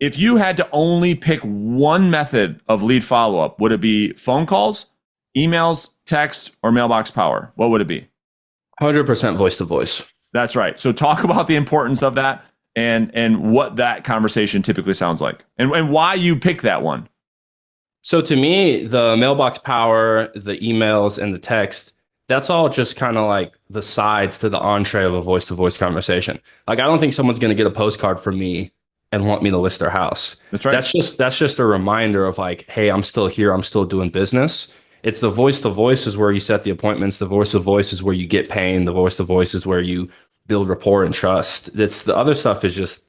If you had to only pick one method of lead follow-up, would it be phone calls, emails, text, or mailbox power? What would it be? 100% voice to voice. That's right. So talk about the importance of that and what that conversation typically sounds like and why you pick that one. So to me, the mailbox power, the emails, and the text, that's all just kind of like the sides to the entree of a voice to voice conversation. Like, I don't think someone's going to get a postcard from me and want me to list their house. That's right. That's just a reminder of like, hey, I'm still here. I'm still doing business. It's the voice to voice is where you set the appointments. The voice to voice is where you get pain. The voice to voice is where you build rapport and trust. It's the other stuff is just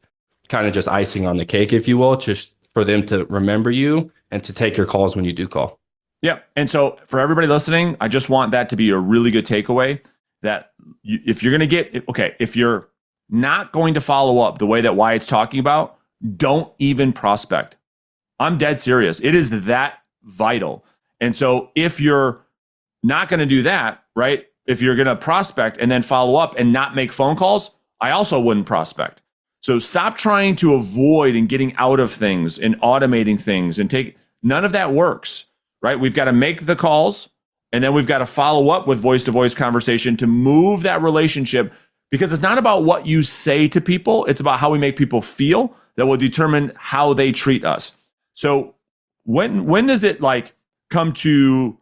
kind of just icing on the cake, if you will, just for them to remember you and to take your calls when you do call. Yeah. And so for everybody listening, I just want that to be a really good takeaway that if you're going to get, okay, if you're not going to follow up the way that Wyatt's talking about, don't even prospect. I'm dead serious. It is that vital. And so if you're not going to do that, right? If you're going to prospect and then follow up and not make phone calls, I also wouldn't prospect. So stop trying to avoid and getting out of things and automating things and none of that works, right? We've got to make the calls and then we've got to follow up with voice to voice conversation to move that relationship, because it's not about what you say to people. It's about how we make people feel that will determine how they treat us. So when does it like come to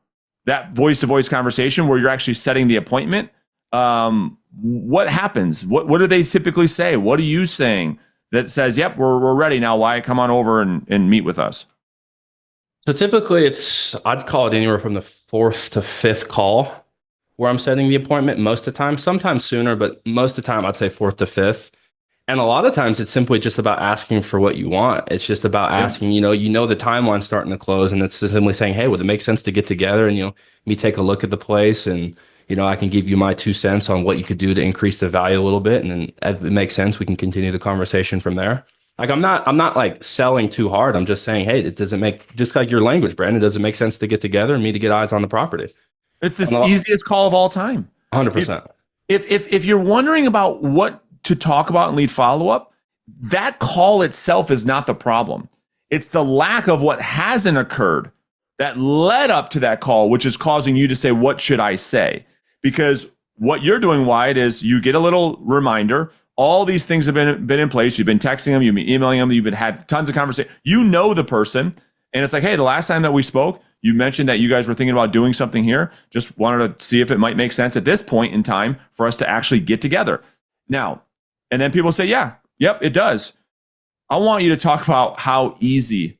that voice to voice conversation where you're actually setting the appointment? What happens? What do they typically say? What are you saying that says, yep, we're ready now, Wyatt, come on over and meet with us? So typically I'd call it anywhere from the 4th to 5th call where I'm setting the appointment most of the time, sometimes sooner, but most of the time I'd say 4th to 5th. And a lot of times it's simply just about asking for what you want. It's just about asking, the timeline's starting to close, and it's just simply saying, hey, would it make sense to get together and, me take a look at the place, and, I can give you my 2 cents on what you could do to increase the value a little bit. And then if it makes sense, we can continue the conversation from there. Like, I'm not like selling too hard. I'm just saying, hey, it doesn't make, just like your language, Brandon, does it make sense to get together and me to get eyes on the property? It's the easiest call of all time. 100%. If you're wondering about what to talk about in lead follow-up, that call itself is not the problem. It's the lack of what hasn't occurred that led up to that call, which is causing you to say, what should I say? Because what you're doing, Wyatt, is you get a little reminder. All these things have been in place. You've been texting them, you've been emailing them, you've had tons of conversation. You know the person. And it's like, hey, the last time that we spoke, you mentioned that you guys were thinking about doing something here. Just wanted to see if it might make sense at this point in time for us to actually get together. Now, and then people say, yeah, yep, it does. I want you to talk about how easy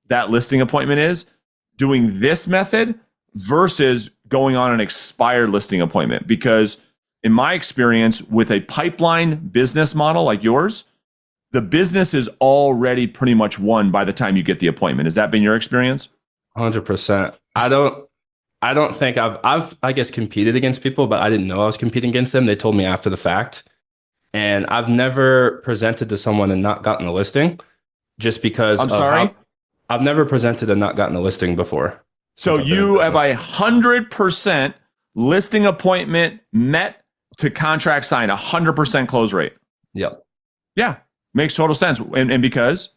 that listing appointment is doing this method versus going on an expired listing appointment. Because in my experience with a pipeline business model like yours, the business is already pretty much won by the time you get the appointment. Has that been your experience? 100%. I don't think I've I guess competed against people, but I didn't know I was competing against them. They told me after the fact. And I've never presented to someone and not gotten a listing just because I've never presented and not gotten a listing before. So you have 100% listing appointment met to contract signed, 100% close rate. Yep. Yeah. Makes total sense. And because?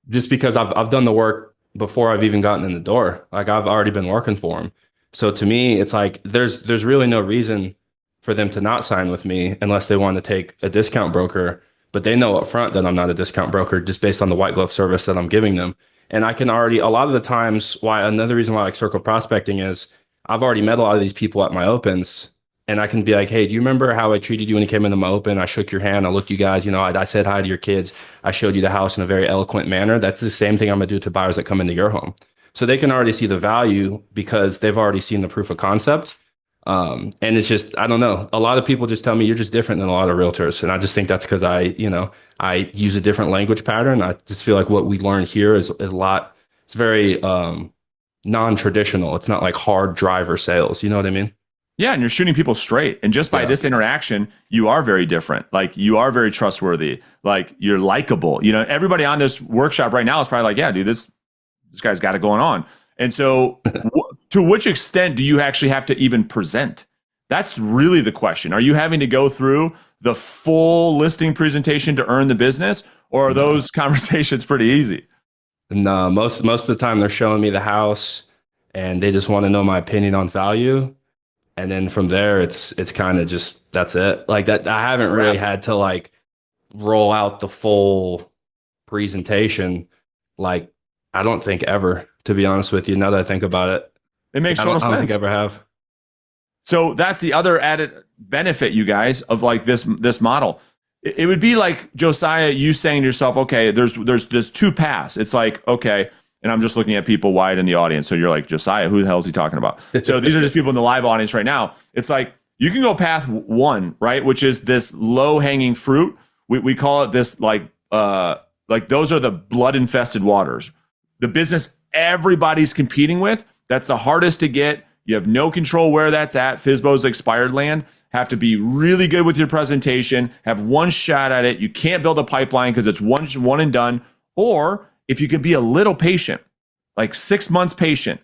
Just because I've done the work before I've even gotten in the door. Like, I've already been working for them. So to me, it's like, there's really no reason for them to not sign with me unless they want to take a discount broker, but they know up front that I'm not a discount broker just based on the white glove service that I'm giving them. And I can already, a lot of the times, another reason why I like circle prospecting is I've already met a lot of these people at my opens, and I can be like, hey, do you remember how I treated you when you came into my open? I shook your hand, I looked you guys, I said hi to your kids, I showed you the house in a very eloquent manner. That's the same thing I'm gonna do to buyers that come into your home. So they can already see the value because they've already seen the proof of concept. And it's just, I don't know. A lot of people just tell me you're just different than a lot of realtors. And I just think that's because I use a different language pattern. I just feel like what we learn here is it's very non-traditional. It's not like hard driver sales. You know what I mean? Yeah. And you're shooting people straight. And just by this interaction, you are very different. Like, you are very trustworthy. Like, you're likable. Everybody on this workshop right now is probably like, yeah, dude, this guy's got it going on. And so to which extent do you actually have to even present? That's really the question. Are you having to go through the full listing presentation to earn the business? or are No, those conversations pretty easy? no, most of the time they're showing me the house and they just want to know my opinion on value. And then from there, it's kind of just that's it. Like that, I haven't really Wrap. had to like roll out the full presentation. Like I don't think ever, to be honest with you. Now that I think about it, It makes I total don't I don't think I sense. ever have. So that's the other added benefit, you guys, of like this model. It would be like Josiah, you saying to yourself, okay, there's two paths. It's like, okay, and I'm just looking at people wide in the audience. So you're like, Josiah, who the hell is he talking about? So these are just people in the live audience right now. It's like you can go path one, right? Which is this low hanging fruit. We call it this like those are the blood infested waters. The business everybody's competing with. That's the hardest to get. You have no control where that's at. FSBO's expired land. Have to be really good with your presentation. Have one shot at it. You can't build a pipeline because it's one and done. Or if you could be a little patient, like 6 months patient,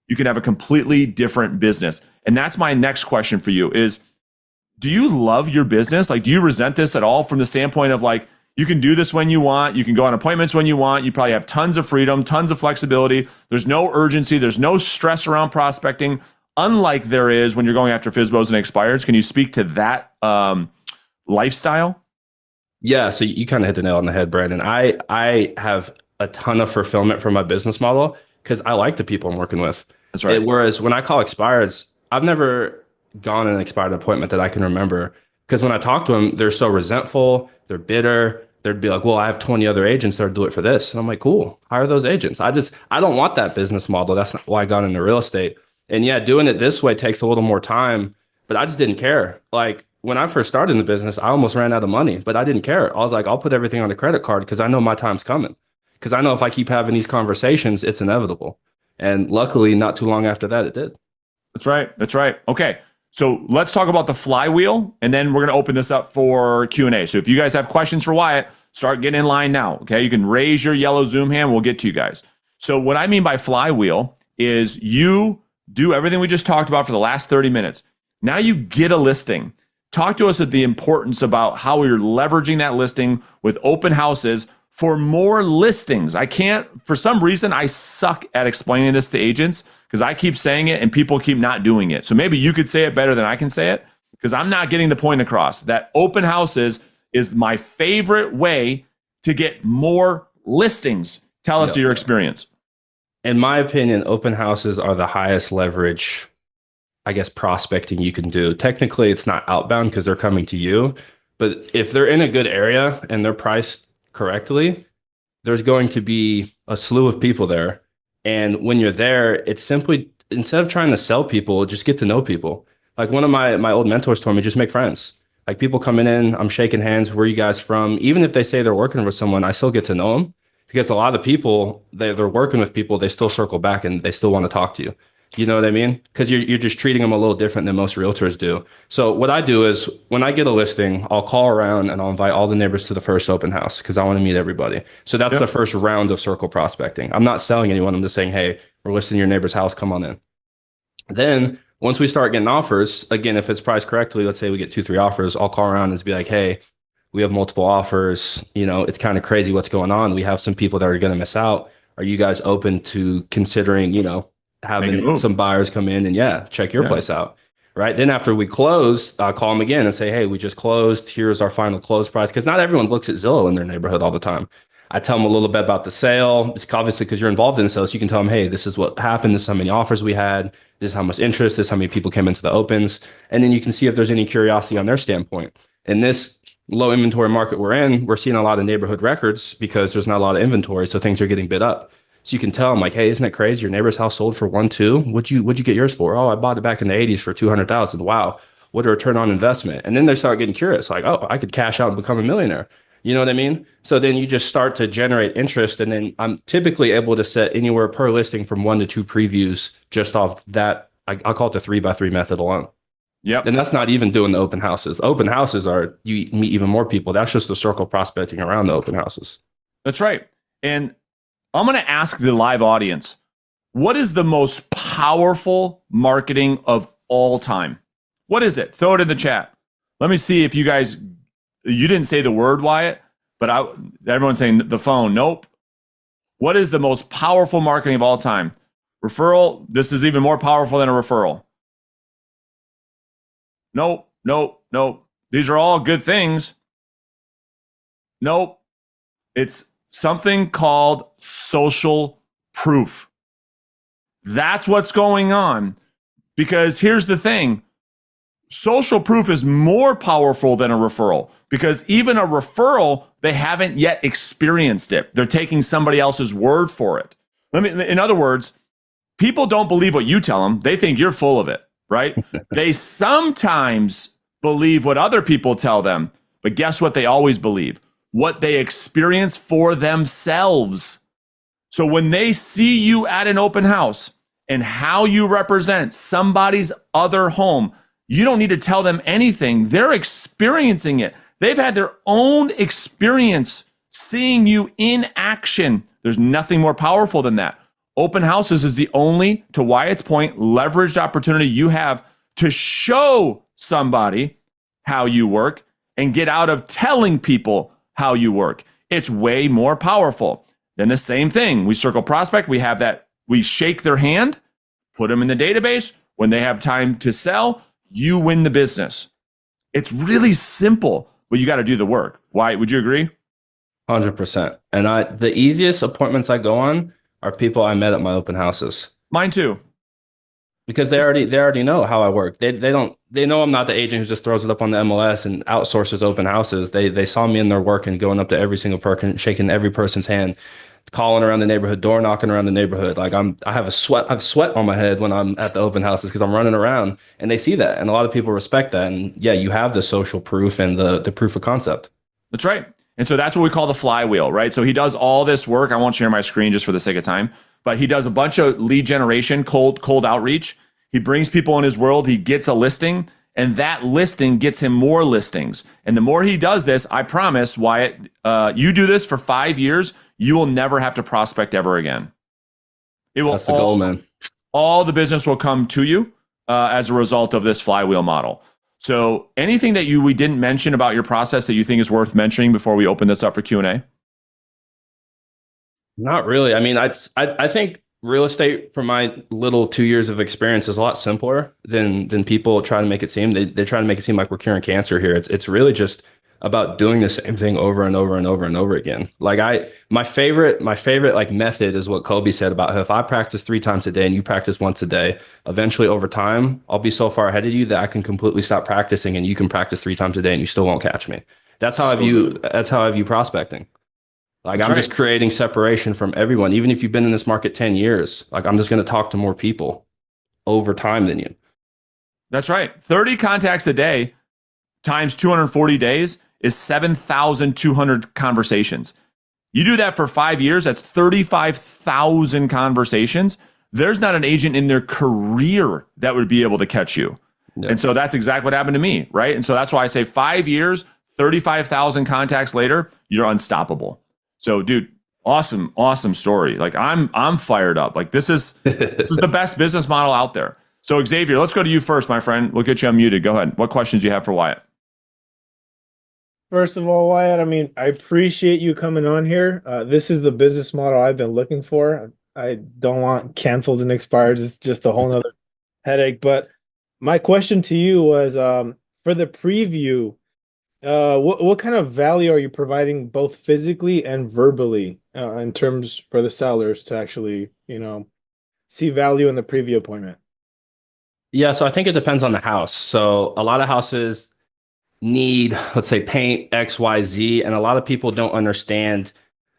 you can have a completely different business. And that's my next question for you is, do you love your business? Like, do you resent this at all from the standpoint of like, you can do this when you want. You can go on appointments when you want. You probably have tons of freedom, tons of flexibility. There's no urgency. There's no stress around prospecting, unlike there is when you're going after FSBOs and expireds. Can you speak to that lifestyle? Yeah, so you kind of hit the nail on the head, Brandon. I have a ton of fulfillment from my business model because I like the people I'm working with. That's right. Whereas when I call expireds, I've never gone on an expired appointment that I can remember. Because when I talk to them, they're so resentful, they're bitter. They'd be like, well, I have 20 other agents that do it for this. And I'm like, cool, hire those agents. I don't want that business model. That's not why I got into real estate. And yeah, doing it this way takes a little more time, but I just didn't care. Like when I first started in the business, I almost ran out of money, but I didn't care. I was like, I'll put everything on the credit card because I know my time's coming. Because I know if I keep having these conversations, it's inevitable. And luckily, not too long after that, it did. That's right. That's right. Okay. So let's talk about the flywheel, and then we're going to open this up for Q&A. So if you guys have questions for Wyatt, start getting in line now. Okay. You can raise your yellow Zoom hand. We'll get to you guys. So what I mean by flywheel is you do everything we just talked about for the last 30 minutes. Now you get a listing. Talk to us at the importance about how you're leveraging that listing with open houses for more listings. I can't, for some reason, I suck at explaining this to agents because I keep saying it and people keep not doing it. So maybe you could say it better than I can say it because I'm not getting the point across that open houses is my favorite way to get more listings. Tell us your experience. In my opinion, open houses are the highest leverage, I guess, prospecting you can do. Technically, it's not outbound because they're coming to you. But if they're in a good area and they're priced correctly, there's going to be a slew of people there. And when you're there, it's simply, instead of trying to sell people, just get to know people. Like one of my old mentors told me, just make friends. Like people coming in, I'm shaking hands. Where are you guys from? Even if they say they're working with someone, I still get to know them because a lot of people, they're working with people, they still circle back and they still want to talk to you. You know what I mean? Because you're just treating them a little different than most realtors do. So what I do is when I get a listing, I'll call around and I'll invite all the neighbors to the first open house because I want to meet everybody. So that's the first round of circle prospecting. I'm not selling anyone. I'm just saying, hey, we're listing your neighbor's house. Come on in. Then once we start getting offers, again, if it's priced correctly, let's say we get 2, 3 offers, I'll call around and be like, hey, we have multiple offers. You know, it's kind of crazy what's going on. We have some people that are going to miss out. Are you guys open to considering, you know, having some buyers come in and check your place out? Right. Then after we close, I'll call them again and say, hey, we just closed. Here's our final close price. Because not everyone looks at Zillow in their neighborhood all the time. I tell them a little bit about the sale. It's obviously because you're involved in the sales. You can tell them, hey, this is what happened. This is how many offers we had. This is how much interest. This is how many people came into the opens. And then you can see if there's any curiosity on their standpoint. In this low inventory market we're in, we're seeing a lot of neighborhood records because there's not a lot of inventory. So things are getting bid up. So you can tell them like, hey, isn't it crazy? Your neighbor's house sold for 1.2. What'd you get yours for? Oh, I bought it back in the 80s for 200,000. Wow. What a return on investment. And then they start getting curious, like, oh, I could cash out and become a millionaire. You know what I mean? So then you just start to generate interest. And then I'm typically able to set anywhere per listing from 1 to 2 previews just off that. I'll call it the 3x3 method alone. Yep. And that's not even doing the open houses. Open houses are, you meet even more people. That's just the circle prospecting around the open houses. That's right. And I'm going to ask the live audience, what is the most powerful marketing of all time? What is it? Throw it in the chat. Let me see if you guys, you didn't say the word, Wyatt. But everyone's saying the phone. Nope. What is the most powerful marketing of all time? Referral. This is even more powerful than a referral. Nope. Nope. Nope. These are all good things. Nope. It's something called social proof. That's what's going on. Because here's the thing, social proof is more powerful than a referral, because even a referral, they haven't yet experienced it. They're taking somebody else's word for it. In other words, people don't believe what you tell them. They think you're full of it, right? They sometimes believe what other people tell them, but guess what they always believe? What they experience for themselves. So when they see you at an open house and how you represent somebody's other home, you don't need to tell them anything. They're experiencing it. They've had their own experience seeing you in action. There's nothing more powerful than that. Open houses is the only, to Wyatt's point, leveraged opportunity you have to show somebody how you work and get out of telling people how you work. It's way more powerful. Then the same thing. We circle prospect. We have that. We shake their hand, put them in the database. When they have time to sell, you win the business. It's really simple, but you got to do the work. Why? Would you agree? 100%. And the easiest appointments I go on are people I met at my open houses. Mine too. Because they already know how I work. They know I'm not the agent who just throws it up on the MLS and outsources open houses. They saw me in their work and going up to every single person, shaking every person's hand, calling around the neighborhood, door knocking around the neighborhood. Like I have sweat on my head when I'm at the open houses because I'm running around, and they see that, and a lot of people respect that. And yeah, you have the social proof and the proof of concept. That's right. And so that's what we call the flywheel, right? So he does all this work. I won't share my screen just for the sake of time, but he does a bunch of lead generation, cold outreach. He brings people in his world. He gets a listing, and that listing gets him more listings. And the more he does this, I promise, Wyatt, you do this for 5 years, you will never have to prospect ever again. It will. That's the goal, man. All the business will come to you as a result of this flywheel model. So anything that we didn't mention about your process that you think is worth mentioning before we open this up for Q&A? Not really. I mean, I think real estate, from my little 2 years of experience, is a lot simpler than people try to make it seem. They try to make it seem like we're curing cancer here. It's really just about doing the same thing over and over and over and over again. Like my favorite like method is what Kobe said about, if I practice 3 times a day and you practice once a day, eventually over time, I'll be so far ahead of you that I can completely stop practicing and you can practice 3 times a day and you still won't catch me. That's how I view prospecting. Like I'm just creating separation from everyone. Even if you've been in this market 10 years, like I'm just going to talk to more people over time than you. That's right. 30 contacts a day times 240 days is 7,200 conversations. You do that for 5 years, that's 35,000 conversations. There's not an agent in their career that would be able to catch you. Yeah. And so that's exactly what happened to me, right? And so that's why I say 5 years, 35,000 contacts later, you're unstoppable. So dude, awesome story. Like I'm fired up. Like this is the best business model out there. So Xavier, let's go to you first, my friend. We'll get you unmuted. Go ahead. What questions do you have for Wyatt? First of all, Wyatt, I mean, I appreciate you coming on here. This is the business model I've been looking for. I don't want canceled and expired. It's just a whole nother headache. But my question to you was, for the preview, what kind of value are you providing both physically and verbally in terms for the sellers to actually, see value in the preview appointment? Yeah, so I think it depends on the house. So a lot of houses need, let's say, paint X, Y, Z, and a lot of people don't understand.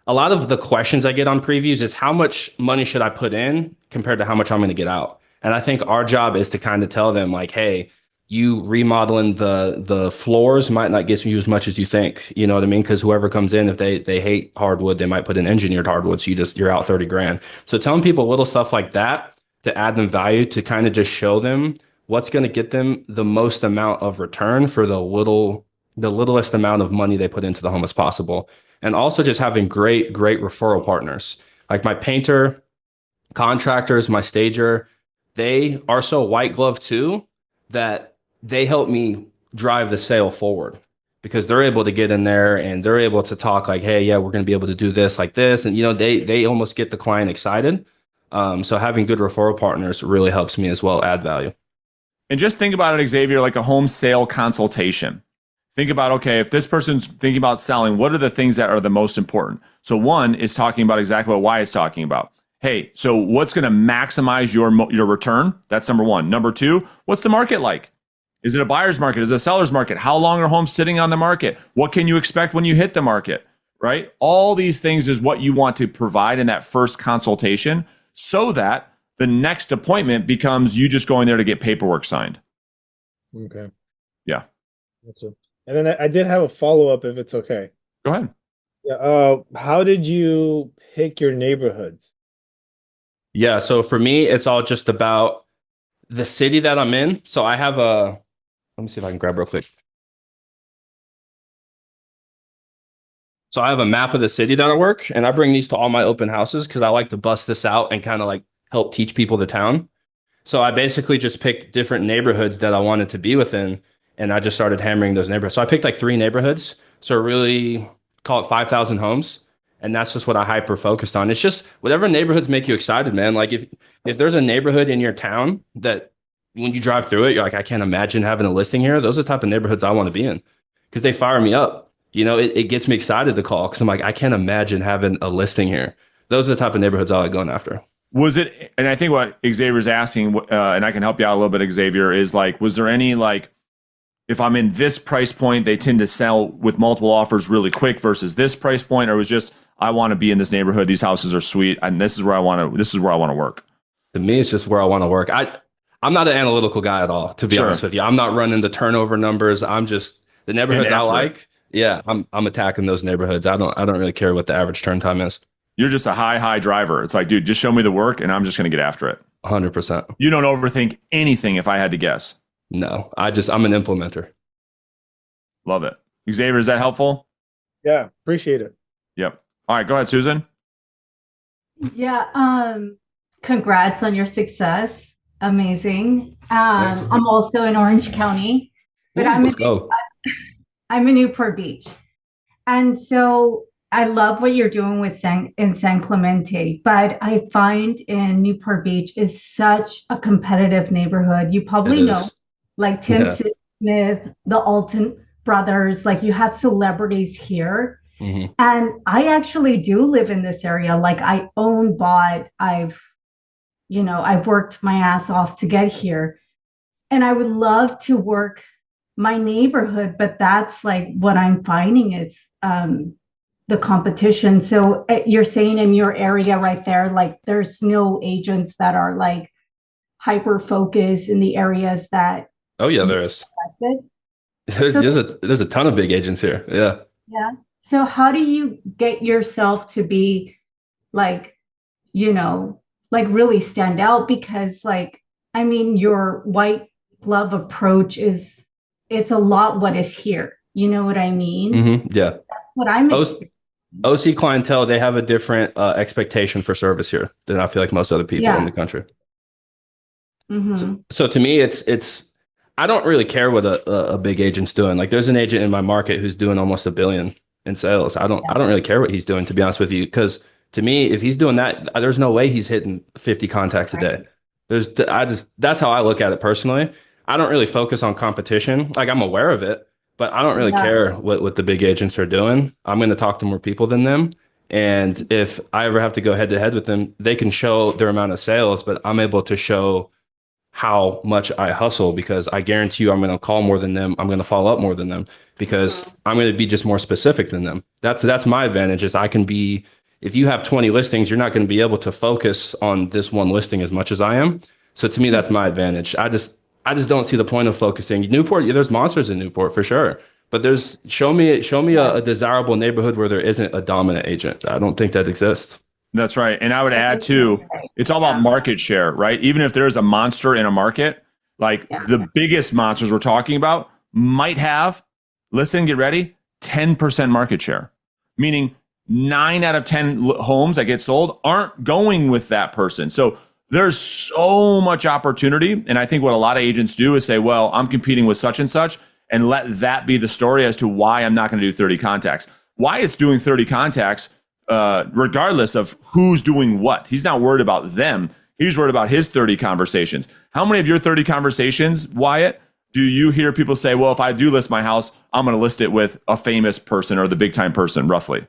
A lot of the questions I get on previews is how much money should I put in compared to how much I'm going to get out. And I think our job is to kind of tell them like, hey, you remodeling the floors might not get you as much as you think. You know what I mean? Because whoever comes in, if they hate hardwood, they might put in engineered hardwood. So you're out 30 grand. So telling people little stuff like that to add them value, to kind of just show them what's going to get them the most amount of return for the littlest amount of money they put into the home as possible. And also just having great referral partners. Like my painter, contractors, my stager, they are so white glove too that they help me drive the sale forward. because they're able to get in there and they're able to talk like, hey, yeah, we're going to be able to do this like this. And, they almost get the client excited. So having good referral partners really helps me as well add value. And just think about it, Xavier, like a home sale consultation. Think about, okay, if this person's thinking about selling, what are the things that are the most important? So one is talking about exactly what Wyatt's talking about. Hey, so what's going to maximize your return? That's number one. Number two, what's the market like? Is it a buyer's market? Is it a seller's market? How long are homes sitting on the market? What can you expect when you hit the market, right? All these things is what you want to provide in that first consultation so that the next appointment becomes you just going there to get paperwork signed. Okay. Yeah. And then I did have a follow-up if it's okay. Go ahead. Yeah. How did you pick your neighborhoods? Yeah. So for me, it's all just about the city that I'm in. So I have let me see if I can grab real quick. So I have a map of the city that I work, and I bring these to all my open houses because I like to bust this out and kind of like help teach people the town. So I basically just picked different neighborhoods that I wanted to be within, and I just started hammering those neighborhoods. So I picked like 3 neighborhoods. So really call it 5,000 homes. And that's just what I hyper focused on. It's just whatever neighborhoods make you excited, man. Like if there's a neighborhood in your town that when you drive through it, you're like, I can't imagine having a listing here. Those are the type of neighborhoods I want to be in because they fire me up. It gets me excited to call because I'm like, I can't imagine having a listing here. Those are the type of neighborhoods I like going after. Was it, and I think what Xavier's asking, and I can help you out a little bit, Xavier, is like, was there any like, if I'm in this price point, they tend to sell with multiple offers really quick versus this price point, or was just, I want to be in this neighborhood. These houses are sweet, and this is where I want to work. To me, it's just where I want to work. I'm not an analytical guy at all, to be honest with you. I'm not running the turnover numbers. I'm just the neighborhoods I like. Yeah, I'm attacking those neighborhoods. I don't really care what the average turn time is. You're just a high driver. It's like, dude, just show me the work, and I'm just going to get after it. 100%. You don't overthink anything. If I had to guess, no, I'm an implementer. Love it, Xavier. Is that helpful? Yeah, appreciate it. Yep. All right, go ahead, Susan. Yeah. Congrats on your success. Amazing. I'm also in Orange County, but I'm in Newport Beach. And so I love what you're doing with in San Clemente, but I find in Newport Beach is such a competitive neighborhood. You probably know, like Tim Smith, the Alton brothers, like you have celebrities here. Mm-hmm. And I actually do live in this area. Like I bought, I've worked my ass off to get here. And I would love to work my neighborhood, but that's like what I'm finding is the competition. So you're saying in your area right there, like there's no agents that are like hyper focused in the areas that. Oh yeah, there is. There's a ton of big agents here. Yeah. Yeah. So how do you get yourself to be like, like really stand out? Because like, I mean, your white glove approach it's a lot what is here. You know what I mean? Mm-hmm. Yeah. That's what I'm OC clientele, they have a different expectation for service here than I feel like most other people in the country. Mm-hmm. So to me, it's I don't really care what a big agent's doing. Like there's an agent in my market who's doing almost $1 billion in sales. I don't really care what he's doing, to be honest with you, because to me, if he's doing that, there's no way he's hitting 50 contacts a day. That's how I look at it personally. I don't really focus on competition. Like I'm aware of it, but I don't really care what the big agents are doing. I'm going to talk to more people than them. And if I ever have to go head to head with them, they can show their amount of sales, but I'm able to show how much I hustle because I guarantee you I'm going to call more than them. I'm going to follow up more than them because I'm going to be just more specific than them. That's my advantage is I can be, if you have 20 listings, you're not going to be able to focus on this one listing as much as I am. So to me, that's my advantage. I just don't see the point of focusing. Newport, there's monsters in Newport for sure. But show me a desirable neighborhood where there isn't a dominant agent. I don't think that exists. That's right. And I would add too, it's all about market share, right? Even if there's a monster in a market, like the biggest monsters we're talking about might have, listen, get ready, 10% market share. Meaning 9 out of 10 homes that get sold aren't going with that person. So there's so much opportunity. And I think what a lot of agents do is say, well, I'm competing with such and such. and let that be the story as to why I'm not going to do 30 contacts. Wyatt's doing 30 contacts regardless of who's doing what. He's not worried about them. He's worried about his 30 conversations. How many of your 30 conversations, Wyatt, do you hear people say, well, if I do list my house, I'm going to list it with a famous person or the big time person, roughly?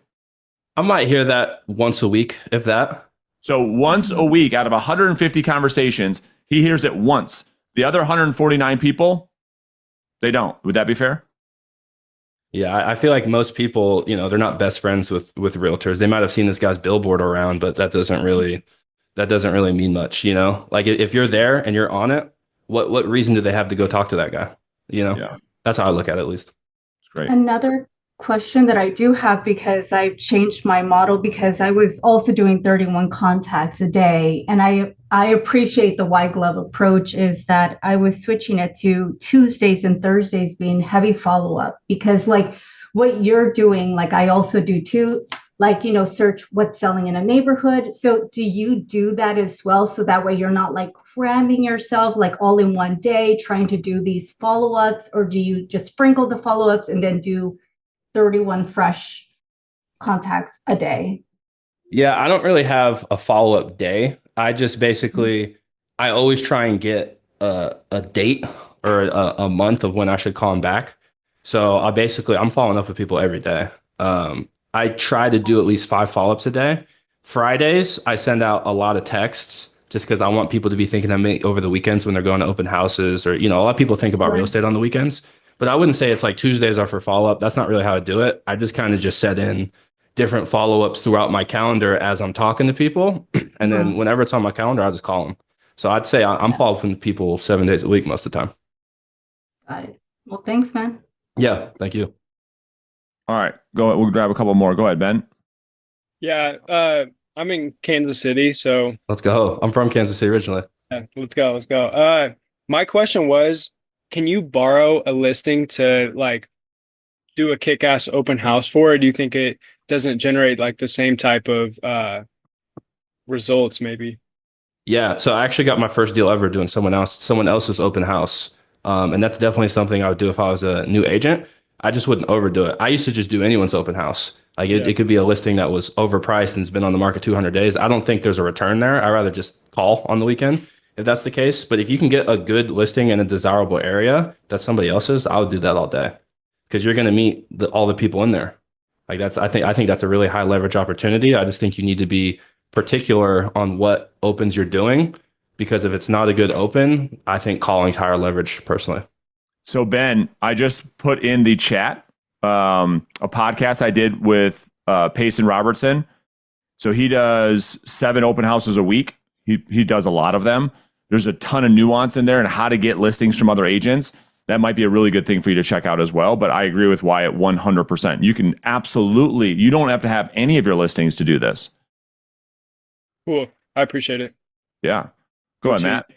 I might hear that once a week, if that. So once a week out of 150 conversations, he hears it once. The other 149 people, they don't. Would that be fair? Yeah, I feel like most people, they're not best friends with realtors. They might have seen this guy's billboard around, but that doesn't really mean much, Like if you're there and you're on it, what reason do they have to go talk to that guy? Yeah. That's how I look at it, at least. It's great. Another question that I do have, because I've changed my model, because I was also doing 31 contacts a day, and I appreciate the white glove approach, is that I was switching it to Tuesdays and Thursdays being heavy follow-up, because like what you're doing, like I also do too, like, search what's selling in a neighborhood. So do you do that as well? So that way you're not like cramming yourself like all in one day trying to do these follow-ups, or do you just sprinkle the follow-ups and then do 31 fresh contacts a day? Yeah, I don't really have a follow-up day. I just basically, I always try and get a date or a month of when I should call them back. So I'm following up with people every day. I try to do at least 5 follow-ups a day. Fridays, I send out a lot of texts just because I want people to be thinking of me over the weekends when they're going to open houses, or, a lot of people think about real estate on the weekends. But I wouldn't say it's like Tuesdays are for follow-up. That's not really how I do it. I just kind of just set in different follow-ups throughout my calendar as I'm talking to people. And then whenever it's on my calendar, I just call them. So I'd say I'm following people 7 days a week most of the time. Got it. Well, thanks, man. Yeah, thank you. All right, go. We'll grab a couple more. Go ahead, Ben. Yeah, I'm in Kansas City, so Let's go. I'm from Kansas City originally. let's go. My question was, can you borrow a listing to like do a kick-ass open house for, or do you think it doesn't generate like the same type of results maybe? Yeah, so I actually got my first deal ever doing someone else's open house. And that's definitely something I would do if I was a new agent. I just wouldn't overdo it. I used to just do anyone's open house. Like it could be a listing that was overpriced and has been on the market 200 days. I don't think there's a return there. I'd rather just call on the weekend if that's the case. But if you can get a good listing in a desirable area that's somebody else's, I would do that all day, because you're going to meet all the people in there. Like I think that's a really high leverage opportunity. I just think you need to be particular on what opens you're doing, because if it's not a good open, I think calling's higher leverage personally. So Ben, I just put in the chat a podcast I did with Payson Robertson. So he does 7 open houses a week. He does a lot of them. There's a ton of nuance in there and how to get listings from other agents. That might be a really good thing for you to check out as well. But I agree with Wyatt 100%. You can absolutely, you don't have to have any of your listings to do this. Cool. I appreciate it. Yeah. Go ahead, Matt.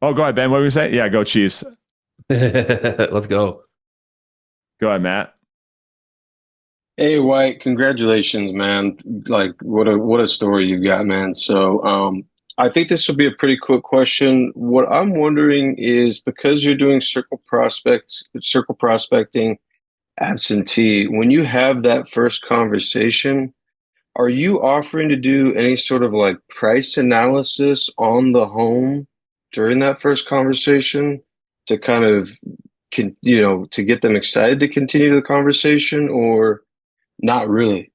Oh, go ahead, Ben. What were you say? Yeah, go Chiefs. Let's go. Go ahead, Matt. Hey, White, congratulations, man. Like what a story you've got, man. So I think this will be a pretty quick question. What I'm wondering is, because you're doing circle prospecting absentee, when you have that first conversation, are you offering to do any sort of like price analysis on the home during that first conversation to kind of to get them excited to continue the conversation, or not really?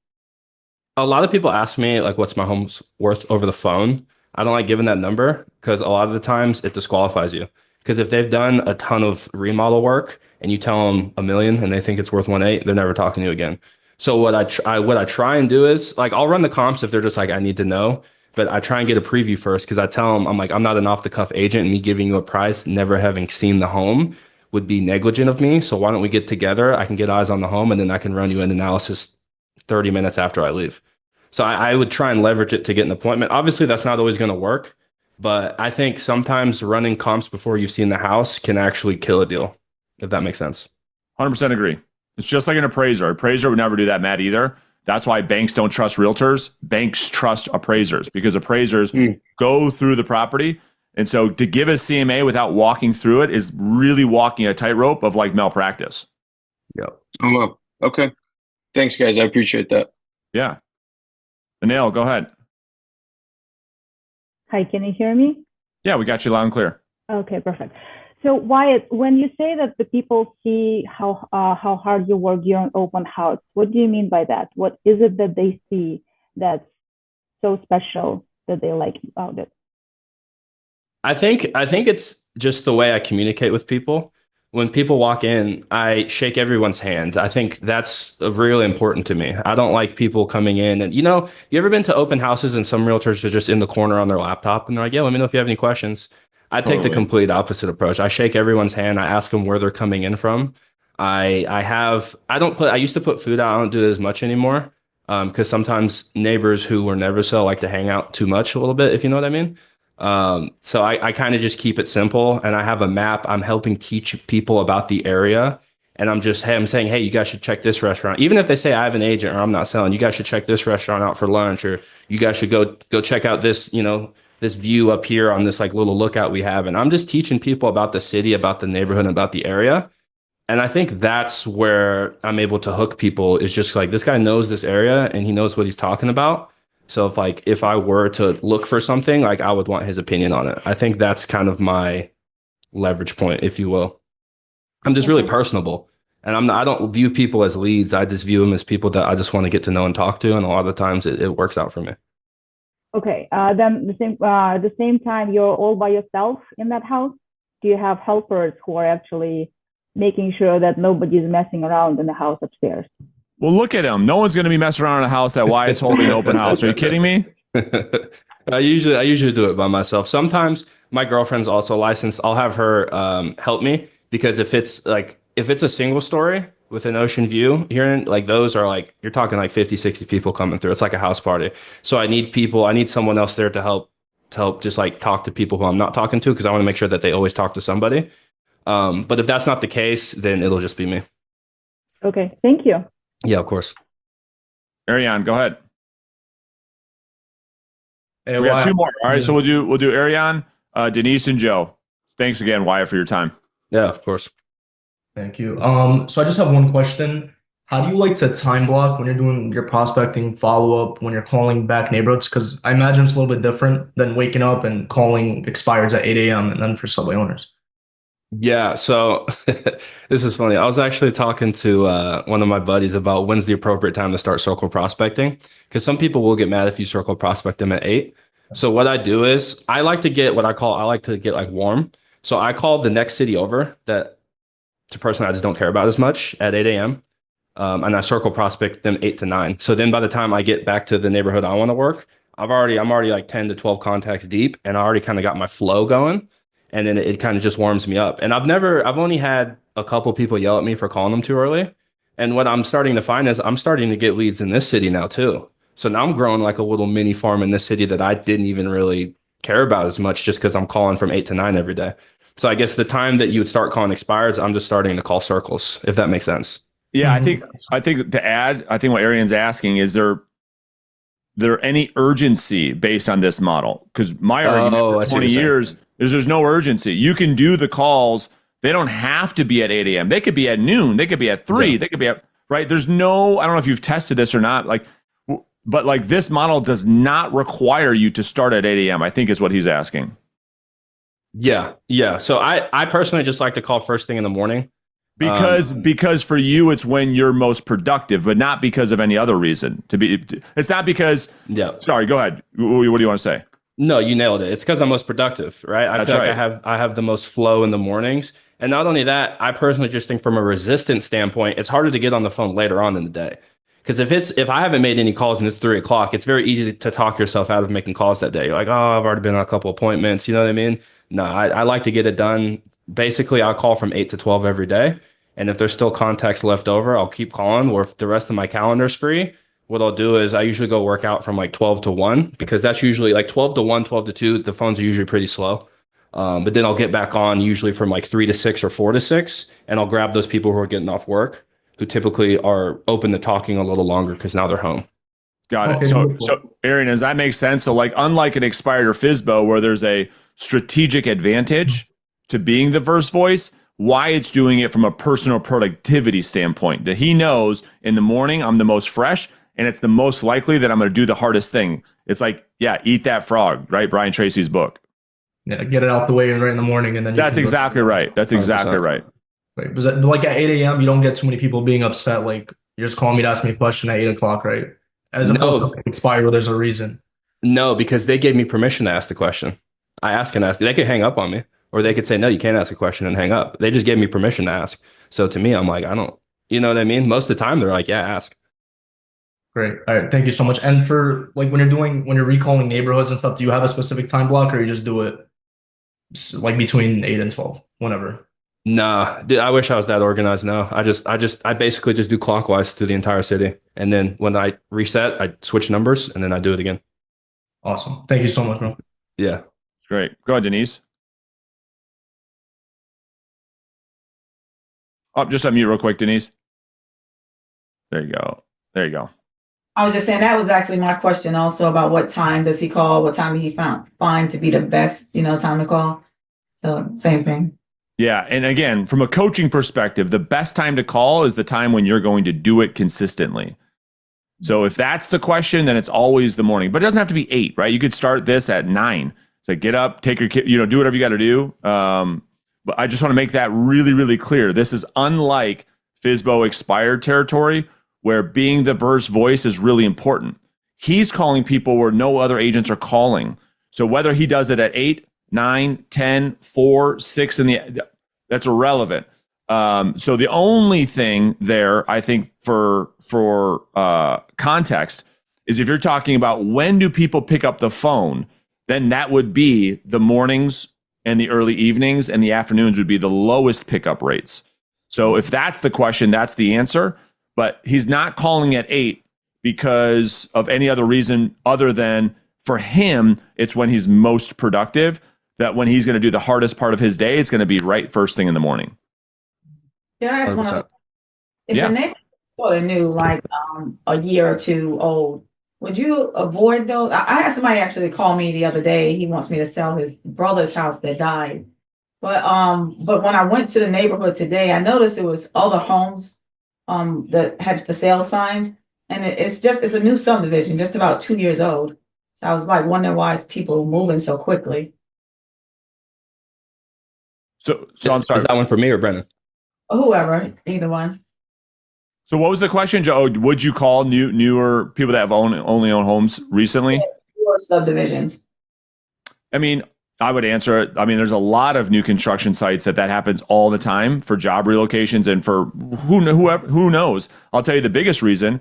A lot of people ask me like, what's my home's worth over the phone? I don't like giving that number, because a lot of the times it disqualifies you. Because if they've done a ton of remodel work and you tell them $1 million and they think it's worth 1.8, they're never talking to you again. So what I try and do is, like, I'll run the comps if they're just like, I need to know, but I try and get a preview first, because I tell them, I'm like, I'm not an off the cuff agent, and me giving you a price, never having seen the home, would be negligent of me. So why don't we get together? I can get eyes on the home, and then I can run you an analysis 30 minutes after I leave. So I would try and leverage it to get an appointment. Obviously, that's not always going to work, but I think sometimes running comps before you've seen the house can actually kill a deal, if that makes sense. 100% agree. It's just like an appraiser. Appraiser would never do that, Matt, either. That's why banks don't trust realtors. Banks trust appraisers, because appraisers go through the property. And so to give a CMA without walking through it is really walking a tightrope of like malpractice. Yep. Oh, well. Okay. Thanks, guys. I appreciate that. Yeah. Anil, go ahead. Hi, can you hear me? Yeah, we got you loud and clear. Okay, perfect. So Wyatt, when you say that the people see how hard you work during open house, what do you mean by that? What is it that they see that's so special that they like about it? I think it's just the way I communicate with people. When people walk in, I shake everyone's hand. I think that's really important to me. I don't like people coming in and you ever been to open houses and some realtors are just in the corner on their laptop and they're like, "Yeah, let me know if you have any questions." I take the Totally. complete opposite approach. I shake everyone's hand. I ask them where they're coming in from. I used to put food out. I don't do it as much anymore. Because sometimes neighbors who were never so like to hang out too much a little bit, if you know what I mean. So I kind of just keep it simple and I have a map. I'm helping teach people about the area. And I'm saying, hey, you guys should check this restaurant. Even if they say I have an agent or I'm not selling, you guys should check this restaurant out for lunch, or you guys should go check out this, this view up here on this like little lookout we have. And I'm just teaching people about the city, about the neighborhood, and about the area. And I think that's where I'm able to hook people, is just like, this guy knows this area and he knows what he's talking about. So if I were to look for something, like I would want his opinion on it. I think that's kind of my leverage point, if you will. I'm just really personable, and I don't view people as leads. I just view them as people that I just want to get to know and talk to. And a lot of the times it works out for me. Okay, then the same time you're all by yourself in that house. Do you have helpers who are actually making sure that nobody's messing around in the house upstairs? Well, look at him. No one's going to be messing around in a house that Wyatt's holding an open house. Are you kidding me? I usually do it by myself. Sometimes my girlfriend's also licensed. I'll have her help me, because if it's a single story with an ocean view here, like those are like, you're talking like 50, 60 people coming through. It's like a house party. So I need someone else there to help just like talk to people who I'm not talking to, because I want to make sure that they always talk to somebody. But if that's not the case, then it'll just be me. Okay, thank you. Yeah, of course. Ariane, go ahead. Hey, We got Wyatt. two more. All right, so we'll do Ariane, Denise, and Joe. Thanks again, Wyatt, for your time. Yeah, of course. Thank you. So I just have one question. How do you like to time block when you're doing your prospecting follow-up, when you're calling back neighborhoods? Because I imagine it's a little bit different than waking up and calling expireds at 8 a.m. and then for subway owners. Yeah, so this is funny. I was actually talking to one of my buddies about when's the appropriate time to start circle prospecting, because some people will get mad if you circle prospect them at 8. So what I do is I like to get like warm. So I call the next city over, that to person I just don't care about as much, at 8 a.m. And I circle prospect them 8 to 9. So then by the time I get back to the neighborhood I want to work, I'm already like 10 to 12 contacts deep, and I already kind of got my flow going. And then it kind of just warms me up. And I've only had a couple people yell at me for calling them too early. And what I'm starting to find is I'm starting to get leads in this city now too. So now I'm growing like a little mini farm in this city that I didn't even really care about as much, just because I'm calling from 8 to 9 every day. So I guess the time that you would start calling expireds, I'm just starting to call circles, if that makes sense. Yeah, I think to add, I think what Ariane's asking is there any urgency based on this model? Because my argument for 20 years is there's no urgency. You can do the calls. They don't have to be at 8 a.m. They could be at noon. They could be at 3. Yeah. They could be at, right? There's no, I don't know if you've tested this or not, but like this model does not require you to start at 8 a.m. I think is what he's asking. Yeah. So I personally just like to call first thing in the morning. Because for you it's when you're most productive, but not because of any other reason. It's not because. Yeah. Sorry, go ahead. What do you want to say? No, you nailed it. It's because I'm most productive, right? I feel like I have the most flow in the mornings. And not only that, I personally just think from a resistance standpoint, it's harder to get on the phone later on in the day. Because if I haven't made any calls and it's 3 o'clock, it's very easy to talk yourself out of making calls that day. You're like, oh, I've already been on a couple appointments. You know what I mean? No, I like to get it done. Basically, I'll call from 8 to 12 every day. And if there's still contacts left over, I'll keep calling. Or if the rest of my calendar's free, what I'll do is I usually go work out from like 12 to 1, because that's usually like 12 to 1, 12 to 2. The phones are usually pretty slow. But then I'll get back on usually from like 3 to 6 or 4 to 6. And I'll grab those people who are getting off work, who typically are open to talking a little longer because now they're home. Got it. Okay, so Arian, does that make sense? So like, unlike an expired or FSBO where there's a strategic advantage to being the first voice, Wyatt's doing it from a personal productivity standpoint, that he knows in the morning I'm the most fresh and it's the most likely that I'm going to do the hardest thing. It's like, yeah, eat that frog, right? Brian Tracy's book. Yeah, get it out the way right in the morning, and then That's exactly right. That's exactly 100%. right. Right. But like at 8 a.m., you don't get too many people being upset. Like you're just calling me to ask me a question at 8 o'clock, right? As opposed to No, expire where there's a reason. no, because they gave me permission to ask the question. I ask and ask. They could hang up on me, or they could say, no, you can't ask a question and hang up. They just gave me permission to ask. So to me, I'm like, I don't, you know what I mean? Most of the time, they're like, yeah, ask. Great. All right. Thank you so much. And for like when you're recalling neighborhoods and stuff, do you have a specific time block, or you just do it like between 8 and 12, whenever? Nah, dude, I wish I was that organized. No, I basically just do clockwise through the entire city. And then when I reset, I switch numbers and then I do it again. Awesome. Thank you so much, bro. Yeah. Great. Go ahead, Denise. Oh, just unmute real quick, Denise. There you go. There you go. I was just saying that was actually my question also about what time does he call? What time he find to be the best, time to call? So same thing. Yeah. And again, from a coaching perspective, the best time to call is the time when you're going to do it consistently. So if that's the question, then it's always the morning. But it doesn't have to be 8, right? You could start this at 9. So get up, take your kid, do whatever you got to do. But I just want to make that really, really clear. This is unlike FSBO expired territory, where being the first voice is really important. He's calling people where no other agents are calling. So whether he does it at 8, 9, 10, 4, 6 that's irrelevant. So the only thing there, I think, for context, is if you're talking about when do people pick up the phone, then that would be the mornings and the early evenings, and the afternoons would be the lowest pickup rates. So if that's the question, that's the answer. But he's not calling at 8 because of any other reason other than for him, it's when he's most productive, that when he's going to do the hardest part of his day, it's going to be right first thing in the morning. Can I ask one? 100%. If Yeah. the neighbor sort of new, like a year or two old, would you avoid those? I had somebody actually call me the other day. He wants me to sell his brother's house that died. But when I went to the neighborhood today, I noticed it was other homes that had for sale signs, and it's a new subdivision, just about 2 years old. So I was like wondering why is people moving so quickly. So I'm sorry. Is that one for me or Brennan? Or whoever, either one. So what was the question, Joe? Would you call newer people that have only owned homes recently? Or subdivisions. I mean, I would answer it. I mean, there's a lot of new construction sites that happens all the time for job relocations and for who knows. I'll tell you the biggest reason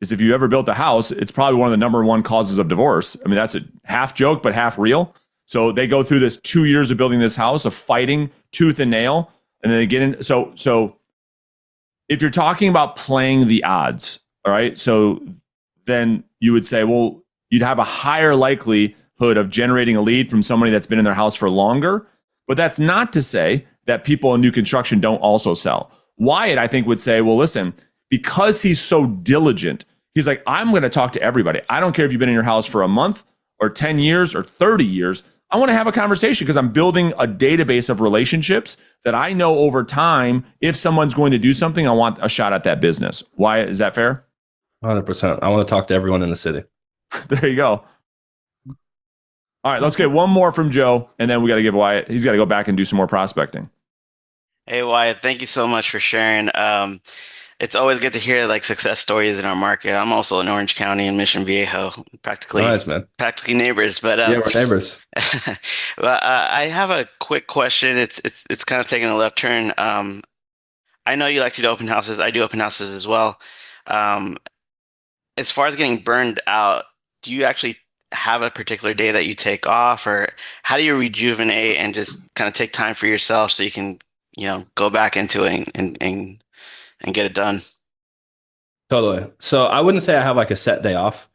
is if you ever built a house, it's probably one of the number one causes of divorce. I mean, that's a half joke, but half real. So they go through this 2 years of building this house, of fighting tooth and nail, and then they get in. So if you're talking about playing the odds, all right, so then you would say, well, you'd have a higher likelihood of generating a lead from somebody that's been in their house for longer. But that's not to say that people in new construction don't also sell. Wyatt, I think, would say, well, listen, because he's so diligent, he's like, I'm going to talk to everybody. I don't care if you've been in your house for a month or 10 years or 30 years. I want to have a conversation because I'm building a database of relationships that I know over time, if someone's going to do something, I want a shot at that business. Why is that fair? 100%. I want to talk to everyone in the city. There you go. All right, let's get one more from Joe, and then we got to give Wyatt. He's got to go back and do some more prospecting. Hey Wyatt, thank you so much for sharing. It's always good to hear like success stories in our market. I'm also in Orange County in Mission Viejo, practically Nice, man. practically neighbors. But Yeah, we're neighbors. but I have a quick question. It's kind of taking a left turn. I know you like to do open houses. I do open houses as well. As far as getting burned out, do you actually have a particular day that you take off, or how do you rejuvenate and just kind of take time for yourself so you can, go back into it and get it done? Totally. So I wouldn't say I have like a set day off,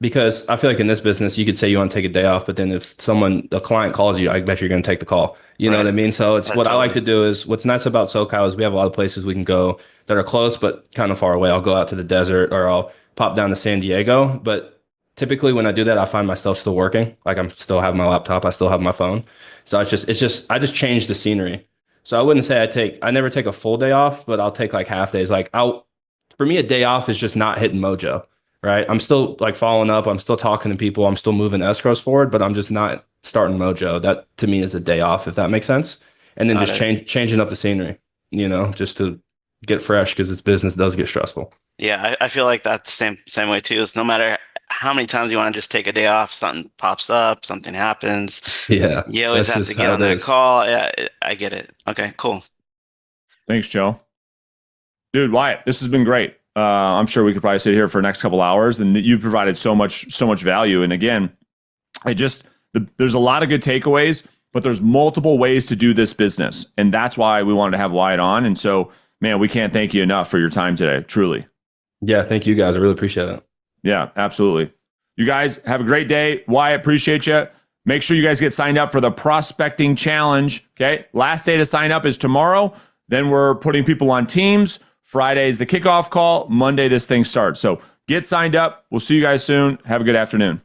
because I feel like in this business, you could say you want to take a day off, but then if a client calls you, I bet you're going to take the call. You know what I mean? So it's what I like to do is what's nice about SoCal is we have a lot of places we can go that are close, but kind of far away. I'll go out to the desert or I'll pop down to San Diego. But typically when I do that, I find myself still working. Like I'm still have my laptop. I still have my phone. So I just change the scenery. So I wouldn't say I never take a full day off, but I'll take like half days. Like for me, a day off is just not hitting mojo, right? I'm still like following up. I'm still talking to people. I'm still moving escrows forward, but I'm just not starting mojo. That to me is a day off, if that makes sense. And then Got just it. changing up the scenery, just to get fresh because this business does get stressful. Yeah, I feel like that's same way too. Is no matter how many times you want to just take a day off, something pops up, something happens. Yeah, You always that's have to just get how on it that is. call. Yeah, I get it. Okay, cool. Thanks, Joe. Dude, Wyatt, this has been great. I'm sure we could probably sit here for the next couple hours, and you've provided so much value. And again, there's a lot of good takeaways, but there's multiple ways to do this business, and that's why we wanted to have Wyatt on. And so, man, we can't thank you enough for your time today. Truly. Yeah, thank you guys. I really appreciate it. Yeah, absolutely. You guys have a great day. Wyatt, appreciate you. Make sure you guys get signed up for the prospecting challenge. Okay. Last day to sign up is tomorrow. Then we're putting people on teams. Friday is the kickoff call. Monday, this thing starts. So get signed up. We'll see you guys soon. Have a good afternoon.